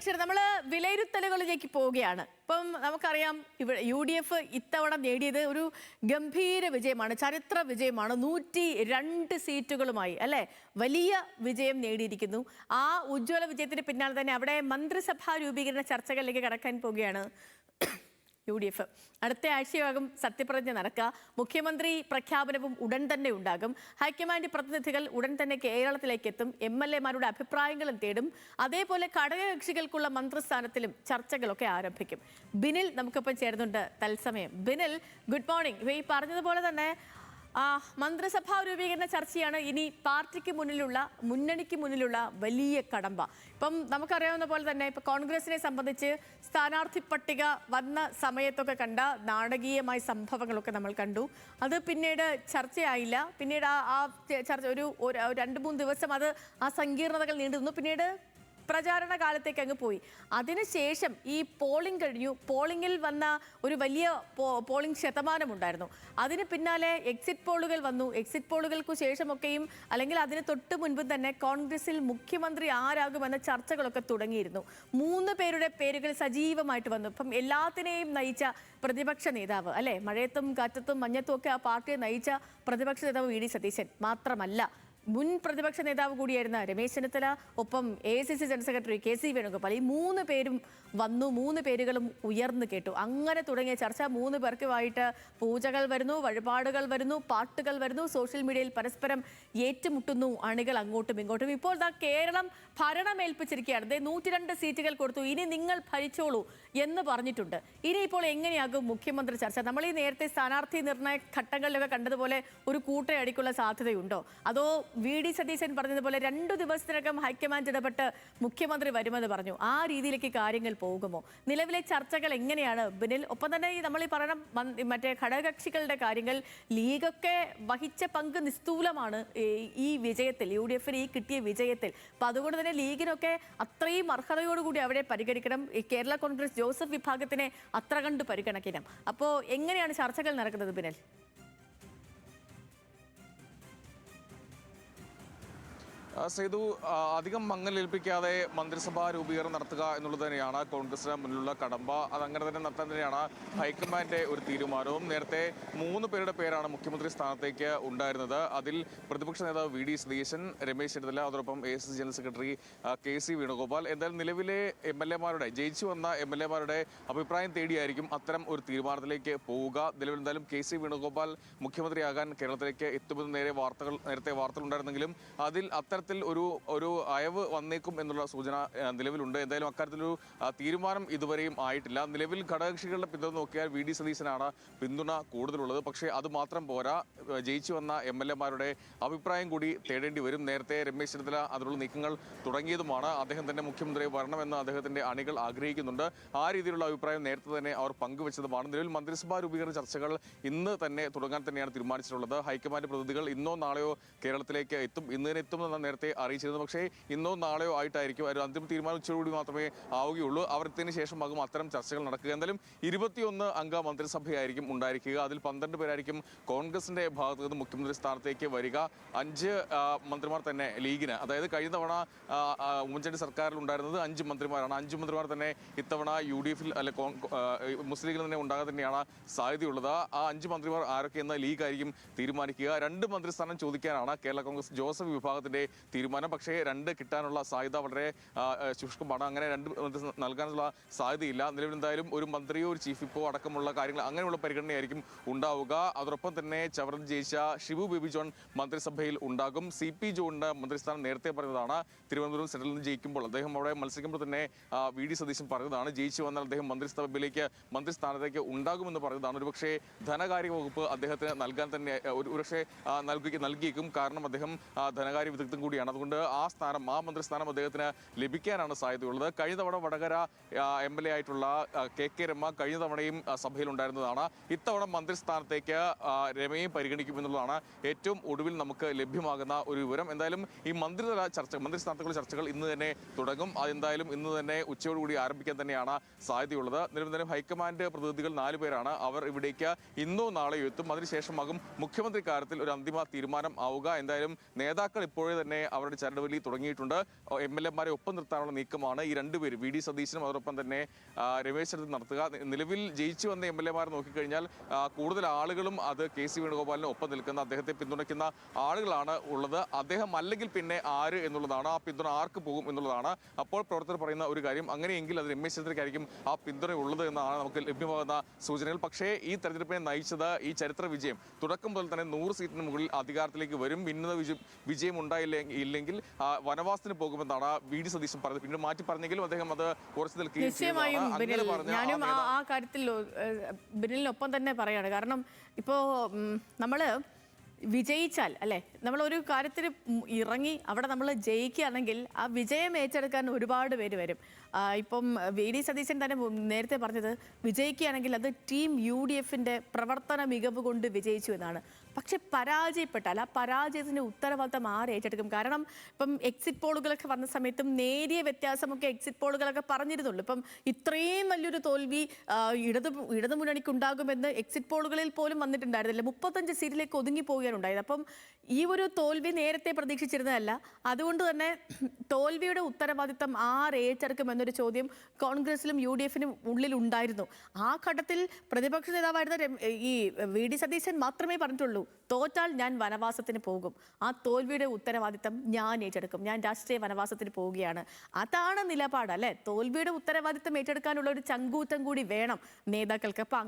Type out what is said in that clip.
പ്രേക്ഷകർ നമ്മൾ വിലയിരുത്തലുകളിലേക്ക് പോവുകയാണ്. ഇപ്പം നമുക്കറിയാം ഇവിടെ UDF ഇത്തവണ നേടിയത് ഒരു ഗംഭീര വിജയമാണ്, ചരിത്ര വിജയമാണ്. 102 സീറ്റുകളുമായി അല്ലെ വലിയ വിജയം നേടിയിരിക്കുന്നു. ആ ഉജ്ജ്വല വിജയത്തിന് പിന്നാലെ തന്നെ അവിടെ മന്ത്രിസഭാ രൂപീകരണ ചർച്ചകളിലേക്ക് കടക്കാൻ പോവുകയാണ് UDF. അടുത്ത ആഴ്ചയാകും സത്യപ്രതിജ്ഞ നടക്കുക. മുഖ്യമന്ത്രി പ്രഖ്യാപനവും ഉടൻ തന്നെ ഉണ്ടാകും. ഹൈക്കമാൻഡ് പ്രതിനിധികൾ ഉടൻ തന്നെ കേരളത്തിലേക്ക് എത്തും. MLA-മാരുടെ അഭിപ്രായങ്ങളും തേടും. അതേപോലെ ഘടകകക്ഷികൾക്കുള്ള മന്ത്രിസ്ഥാനത്തിലും ചർച്ചകളൊക്കെ ആരംഭിക്കും. ബിനിൽ നമുക്കൊപ്പം ചേരുന്നുണ്ട് തത്സമയം. Binil, good morning. ഈ പറഞ്ഞതുപോലെ തന്നെ മന്ത്രിസഭാ രൂപീകരണ ചർച്ചയാണ് ഇനി മുന്നണിക്ക് മുന്നിലുള്ള വലിയ കടമ്പ. ഇപ്പം നമുക്കറിയാവുന്ന പോലെ തന്നെ ഇപ്പം കോൺഗ്രസിനെ സംബന്ധിച്ച് സ്ഥാനാർത്ഥി പട്ടിക വന്ന സമയത്തൊക്കെ കണ്ട നാടകീയമായ സംഭവങ്ങളൊക്കെ നമ്മൾ കണ്ടു. അത് പിന്നീട് ചർച്ചയായില്ല. പിന്നീട് ആ ചർച്ച ഒരു 2-3 ദിവസം അത് ആ സങ്കീർണതകൾ നീണ്ടു നിന്നു. പിന്നീട് പ്രചാരണ കാലത്തേക്ക് അങ്ങ് പോയി. അതിനുശേഷം ഈ പോളിംഗ് കഴിഞ്ഞു. പോളിംഗിൽ വന്ന ഒരു വലിയ പോളിംഗ് ശതമാനമുണ്ടായിരുന്നു. അതിന് പിന്നാലെ എക്സിറ്റ് പോളുകൾ വന്നു. എക്സിറ്റ് പോളുകൾക്ക് ശേഷമൊക്കെയും അല്ലെങ്കിൽ അതിന് തൊട്ട് മുൻപ് തന്നെ കോൺഗ്രസിൽ മുഖ്യമന്ത്രി ആരാകുമെന്ന ചർച്ചകളൊക്കെ തുടങ്ങിയിരുന്നു. 3 പേരുടെ പേരുകൾ സജീവമായിട്ട് വന്നു. ഇപ്പം എല്ലാത്തിനെയും നയിച്ച പ്രതിപക്ഷ നേതാവ് അല്ലെ, മഴയത്തും കാറ്റത്തും മഞ്ഞത്തും ഒക്കെ ആ പാർട്ടിയെ നയിച്ച പ്രതിപക്ഷ നേതാവ് VD സതീശൻ മാത്രമല്ല, മുൻ പ്രതിപക്ഷ നേതാവ് കൂടിയായിരുന്ന രമേശ് ചെന്നിത്തല, ഒപ്പം AICC general secretary KC Venugopal, ഈ 3 പേരും വന്നു. 3 പേരുകളും ഉയർന്നു കേട്ടു. അങ്ങനെ തുടങ്ങിയ ചർച്ച 3 പേർക്കുമായിട്ട് പൂജകൾ വരുന്നു, വഴിപാടുകൾ വരുന്നു, പാട്ടുകൾ വരുന്നു, സോഷ്യൽ മീഡിയയിൽ പരസ്പരം ഏറ്റുമുട്ടുന്നു അണികൾ അങ്ങോട്ടും ഇങ്ങോട്ടും. ഇപ്പോൾ കേരളം ഭരണമേൽപ്പിച്ചിരിക്കുകയാണ്. 102 സീറ്റുകൾ കൊടുത്തു, ഇനി നിങ്ങൾ ഭരിച്ചോളൂ എന്ന് പറഞ്ഞിട്ടുണ്ട്. ഇനിയിപ്പോൾ എങ്ങനെയാകും മുഖ്യമന്ത്രി ചർച്ച? നമ്മൾ ഈ നേരത്തെ സ്ഥാനാർത്ഥി നിർണയ ഘട്ടങ്ങളിലൊക്കെ കണ്ടതുപോലെ ഒരു കൂട്ടയടിക്കുള്ള സാധ്യതയുണ്ടോ? അതോ VD സതീശൻ പറഞ്ഞതുപോലെ 2 ദിവസത്തിനകം ഹൈക്കമാൻഡ് ഇടപെട്ട് മുഖ്യമന്ത്രി വരുമെന്ന് പറഞ്ഞു, ആ രീതിയിലേക്ക് കാര്യങ്ങൾ പോകുമോ? നിലവിലെ ചർച്ചകൾ എങ്ങനെയാണ് ബിനിൽ? ഒപ്പം തന്നെ നമ്മൾ ഈ പറയണം മറ്റേ ഘടകകക്ഷികളുടെ കാര്യങ്ങൾ, ലീഗൊക്കെ വഹിച്ച പങ്ക് നിസ്തൂലമാണ് ഈ വിജയത്തിൽ, UDF-ന് ഈ കിട്ടിയ വിജയത്തിൽ. അപ്പം അതുകൊണ്ട് തന്നെ ലീഗിനൊക്കെ അത്രയും അർഹതയോടുകൂടി അവിടെ പരിഗണിക്കണം. കേരള കോൺഗ്രസ് ജോസഫ് വിഭാഗത്തിനെ അത്ര കണ്ട് പരിഗണിക്കണം. അപ്പോൾ എങ്ങനെയാണ് ചർച്ചകൾ നടക്കുന്നത് ബിനിൽ? സേതു, അധികം മങ്ങലേൽപ്പിക്കാതെ മന്ത്രിസഭാ രൂപീകരണം നടത്തുക എന്നുള്ളത് തന്നെയാണ് കോൺഗ്രസിന് മുന്നിലുള്ള കടമ്പ. അതങ്ങനെ തന്നെ നടത്താൻ തന്നെയാണ് ഹൈക്കമാൻഡ് ഒരു തീരുമാനവും. നേരത്തെ 3 പേരുടെ പേരാണ് മുഖ്യമന്ത്രി സ്ഥാനത്തേക്ക് ഉണ്ടായിരുന്നത്. അതിൽ പ്രതിപക്ഷ നേതാവ് VD സതീശൻ, രമേശ് ചെന്നിത്തല, അതോടൊപ്പം AICC general secretary KC Venugopal. എന്തായാലും നിലവിലെ MLA-മാരുടെ, ജയിച്ചു വന്ന MLA-മാരുടെ അഭിപ്രായം തേടിയായിരിക്കും അത്തരം ഒരു തീരുമാനത്തിലേക്ക് പോവുക. നിലവിൽ എന്തായാലും KC വേണുഗോപാൽ മുഖ്യമന്ത്രിയാകാൻ കേരളത്തിലേക്ക് എത്തുമെന്ന് നേരത്തെ വാർത്തകൾ ഉണ്ടായിരുന്നെങ്കിലും അതിൽ ഒരു അയവ് വന്നേക്കും എന്നുള്ള സൂചന നിലവിലുണ്ട്. എന്തായാലും അക്കാര്യത്തിലൊരു തീരുമാനം ഇതുവരെയും ആയിട്ടില്ല. നിലവിൽ ഘടകകക്ഷികളുടെ പിന്തുണ നോക്കിയാൽ VD സതീശനാണ് പിന്തുണ കൂടുതലുള്ളത്. പക്ഷേ അത് മാത്രം പോരാ, ജയിച്ചു വന്ന MLA-മാരുടെ അഭിപ്രായം കൂടി തേടേണ്ടി വരും. നേരത്തെ രമേശ് ചെന്നിത്തല അതിനുള്ള നീക്കങ്ങൾ തുടങ്ങിയതുമാണ്. അദ്ദേഹം തന്നെ മുഖ്യമന്ത്രി വരണമെന്ന് അദ്ദേഹത്തിന്റെ അണികൾ ആഗ്രഹിക്കുന്നുണ്ട്. ആ രീതിയിലുള്ള അഭിപ്രായം നേരത്തെ തന്നെ അവർ പങ്കുവച്ചതുമാണ്. നിലവിൽ മന്ത്രിസഭാ രൂപീകരണ ചർച്ചകൾ ഇന്ന് തന്നെ തുടങ്ങാൻ തന്നെയാണ് തീരുമാനിച്ചിട്ടുള്ളത്. ഹൈക്കമാൻഡ് പ്രതിനിധികൾ ഇന്നോ നാളെയോ കേരളത്തിലേക്ക് എത്തും. ഇന്ന് തന്നെ എത്തുമെന്ന് നേരത്തെ അറിയിച്ചിരുന്നു. പക്ഷേ ഇന്നോ നാളെയോ ആയിട്ടായിരിക്കും ഒരു അന്തിമ തീരുമാനം ഉച്ചയോടുകൂടി മാത്രമേ ആവുകയുള്ളൂ. അവർ എത്തിയതിനു ശേഷമാകും അത്തരം ചർച്ചകൾ നടക്കുക. എന്തായാലും 21 അംഗ മന്ത്രിസഭയായിരിക്കും ഉണ്ടായിരിക്കുക. അതിൽ 12 പേരായിരിക്കും കോൺഗ്രസിന്റെ ഭാഗത്ത് നിന്ന് മുഖ്യമന്ത്രി സ്ഥാനത്തേക്ക് വരിക. 5 മന്ത്രിമാർ തന്നെ ലീഗിന്, അതായത് കഴിഞ്ഞ തവണ ഉമ്മൻചാണ്ടി സർക്കാരിൽ ഉണ്ടായിരുന്നത് 5 മന്ത്രിമാരാണ്. 5 മന്ത്രിമാർ തന്നെ ഇത്തവണ UDF-ൽ അല്ലെ മുസ്ലിം ലീഗിൽ തന്നെ ഉണ്ടാകാൻ തന്നെയാണ് സാധ്യതയുള്ളത്. ആ 5 മന്ത്രിമാർ ആരൊക്കെയെന്ന് ലീഗായിരിക്കും തീരുമാനിക്കുക. 2 മന്ത്രിസ്ഥാനം ചോദിക്കാനാണ് കേരള കോൺഗ്രസ് ജോസഫ് വിഭാഗത്തിന്റെ തീരുമാനം. പക്ഷേ 2 കിട്ടാനുള്ള സാധ്യത വളരെ ശുഷ്കമാണ്. അങ്ങനെ 2 നൽകാനുള്ള സാധ്യതയില്ല. നിലവിൽ എന്തായാലും ഒരു മന്ത്രിയോ ഒരു ചീഫ് വിപ്പോ അടക്കമുള്ള കാര്യങ്ങൾ അങ്ങനെയുള്ള പരിഗണനയായിരിക്കും ഉണ്ടാവുക. അതോടൊപ്പം തന്നെ ചവറത്ത് ജയിച്ച ഷിബു ബേബി ജോൺ മന്ത്രിസഭയിൽ ഉണ്ടാകും. CP ജോണിന്റെ മന്ത്രിസ്ഥാനം നേരത്തെ പറഞ്ഞതാണ്. തിരുവനന്തപുരം സെറ്റിൽ നിന്ന് ജയിക്കുമ്പോൾ അദ്ദേഹം അവിടെ മത്സരിക്കുമ്പോൾ തന്നെ VD സതീശൻ പറഞ്ഞതാണ്, ജയിച്ചു വന്നാൽ അദ്ദേഹം മന്ത്രിസ്ഥാനത്തേക്ക് ഉണ്ടാകുമെന്ന് പറഞ്ഞതാണ്. ഒരുപക്ഷെ ധനകാര്യ വകുപ്പ് അദ്ദേഹത്തിന് നൽകാൻ തന്നെ ഒരുപക്ഷെ നൽകിയേക്കും. കാരണം അദ്ദേഹം ധനകാര്യ വിദഗ്ധൻ കൂടിയാണ്. അതുകൊണ്ട് ആ മന്ത്രിസ്ഥാനം അദ്ദേഹത്തിന് ലഭിക്കാനാണ് സാധ്യതയുള്ളത്. കഴിഞ്ഞ തവണ വടകര MLA ആയിട്ടുള്ള KK രമ കഴിഞ്ഞ തവണയും സഭയിലുണ്ടായിരുന്നതാണ്. ഇത്തവണ മന്ത്രിസ്ഥാനത്തേക്ക് രമയും പരിഗണിക്കുമെന്നുള്ളതാണ് ഏറ്റവും ഒടുവിൽ നമുക്ക് ലഭ്യമാകുന്ന ഒരു വിവരം. എന്തായാലും ഈ മന്ത്രിസ്ഥാനത്തേക്കുള്ള ചർച്ചകൾ ഇന്ന് തന്നെ തുടങ്ങും. അതെന്തായാലും ഇന്ന് തന്നെ ഉച്ചയോടുകൂടി ആരംഭിക്കാൻ തന്നെയാണ് സാധ്യതയുള്ളത്. നിലവിൽ ഹൈക്കമാൻഡ് പ്രതിനിധികൾ 4 പേരാണ്. അവർ ഇവിടേക്ക് ഇന്നോ നാളെയോ എത്തും. അതിനുശേഷമാകും മുഖ്യമന്ത്രി കാര്യത്തിൽ ഒരു അന്തിമ തീരുമാനം ആവുക. എന്തായാലും നേതാക്കൾ ഇപ്പോഴേ തന്നെ അവരുടെ ചരടുവലി തുടങ്ങിയിട്ടുണ്ട്. MLA-മാരെ ഒപ്പം നിർത്താനുള്ള നീക്കമാണ് ഈ രണ്ടുപേരും, വി ഡി സതീശനും അതോടൊപ്പം തന്നെ രമേശ് ചെന്നിത്തല നടത്തുക. നിലവിൽ ജയിച്ചു വന്ന MLA-മാരെ നോക്കിക്കഴിഞ്ഞാൽ കൂടുതൽ ആളുകളും അത് KC വേണുഗോപാലിന് ഒപ്പം നിൽക്കുന്ന, അദ്ദേഹത്തെ പിന്തുണയ്ക്കുന്ന ആളുകളാണ് ഉള്ളത്. അദ്ദേഹം അല്ലെങ്കിൽ പിന്നെ ആര് എന്നുള്ളതാണ്, ആ പിന്തുണ ആർക്ക് പോകും എന്നുള്ളതാണ് അപ്പോൾ പ്രവർത്തകർ പറയുന്ന ഒരു കാര്യം. അങ്ങനെയെങ്കിൽ അത് രമേശ് ചെന്നിത്തലയ്ക്കായിരിക്കും ആ പിന്തുണ ഉള്ളത് എന്നാണ് നമുക്ക് ലഭ്യമാകുന്ന സൂചനകൾ. പക്ഷേ ഈ തെരഞ്ഞെടുപ്പിനെ നയിച്ചത് ഈ ചരിത്ര വിജയം. തുടക്കം മുതൽ തന്നെ 100 സീറ്റിന് മുകളിൽ അധികാരത്തിലേക്ക് വരും, ഭിന്നത വിജയം ഉണ്ടായില്ലെങ്കിൽ വനവാസത്തിന് പോകുമെന്നാണ് വി ഡി സതീശൻ പറഞ്ഞത്. പിന്നീട് മാറ്റി പറഞ്ഞെങ്കിലും അദ്ദേഹം അത് ഉറച്ചു നിശ്ചയമായും ഞാനും ആ കാര്യത്തിൽ ബിനിലിനൊപ്പം തന്നെ പറയാണ്. കാരണം ഇപ്പോൾ നമ്മൾ വിജയിച്ചാൽ അല്ലേ, നമ്മളൊരു കാര്യത്തിൽ ഇറങ്ങി അവിടെ നമ്മൾ ജയിക്കുകയാണെങ്കിൽ ആ വിജയം ഏറ്റെടുക്കാൻ ഒരുപാട് പേര് വരും. ഇപ്പം വി ഡി സതീശൻ തന്നെ നേരത്തെ പറഞ്ഞത് വിജയിക്കുകയാണെങ്കിൽ അത് ടീം UDF-ന്റെ പ്രവർത്തന മികവ് കൊണ്ട് വിജയിച്ചു എന്നാണ്. പക്ഷെ പരാജയപ്പെട്ടാൽ ആ പരാജയത്തിൻ്റെ ഉത്തരവാദിത്തം ആര് ഏറ്റെടുക്കും? കാരണം ഇപ്പം എക്സിറ്റ് പോളുകളൊക്കെ വന്ന സമയത്തും നേരിയ വ്യത്യാസമൊക്കെ എക്സിറ്റ് പോളുകളൊക്കെ പറഞ്ഞിരുന്നുള്ളൂ. ഇപ്പം ഇത്രയും വലിയൊരു തോൽവി ഇടതു മുന്നണിക്ക് ഉണ്ടാകുമെന്ന് എക്സിറ്റ് പോളുകളിൽ പോലും വന്നിട്ടുണ്ടായിരുന്നില്ല. 35 സീറ്റിലേക്ക് ഒതുങ്ങി പോവുകയാണ് ഉണ്ടായത്. അപ്പം ഈ ഒരു തോൽവി നേരത്തെ പ്രതീക്ഷിച്ചിരുന്നതല്ല. അതുകൊണ്ട് തന്നെ തോൽവിയുടെ ഉത്തരവാദിത്തം ആര് ഏറ്റെടുക്കുമെന്നൊരു ചോദ്യം കോൺഗ്രസിലും UDF-നും ഉള്ളിൽ ഉണ്ടായിരുന്നു. ആ ഘട്ടത്തിൽ പ്രതിപക്ഷ നേതാവായിരുന്ന ഈ വി ഡി സതീശൻ മാത്രമേ പറഞ്ഞിട്ടുള്ളൂ, തോറ്റാൽ ഞാൻ വനവാസത്തിന് പോകും, ആ തോൽവിയുടെ ഉത്തരവാദിത്തം ഞാൻ ഏറ്റെടുക്കും, ഞാൻ രാഷ്ട്രീയ വനവാസത്തിന് പോവുകയാണ്. അതാണ് നിലപാട് അല്ലേ? തോൽവിയുടെ ഉത്തരവാദിത്തം ഏറ്റെടുക്കാനുള്ള ഒരു ചങ്കൂറ്റം കൂടി വേണം നേതാക്കൾക്ക്. അപ്പം